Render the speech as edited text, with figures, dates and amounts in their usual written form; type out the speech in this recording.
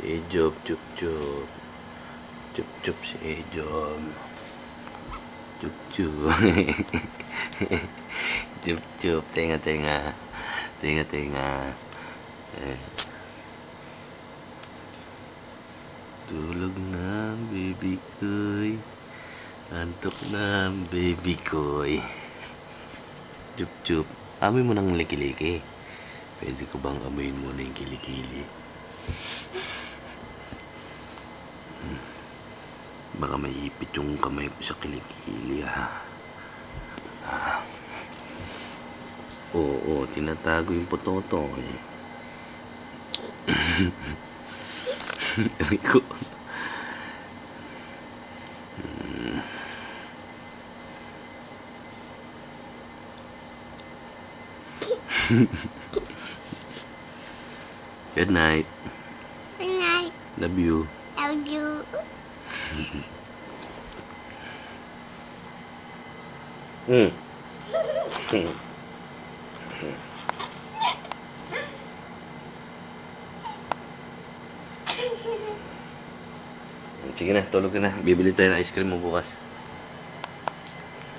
Job, Job, Job. Job, Job si Job. Job, Job. Job, Job. Tenga, tenga. Tenga, tenga. Tulog na, baby koy. Antok na, baby koy. Job, Job. Amoy mo ng liki-liki. Pwede ko bang amoyin mo na yung kilikili? Baka may ipit yung kamay ko sa kilikili, ha? Oo, tinatago yung pototo, eh. Aray ko. Good night. Good night. Love you. Love you. Sige na, tulog ka na. Bibili tayo ng ice cream mo bukas.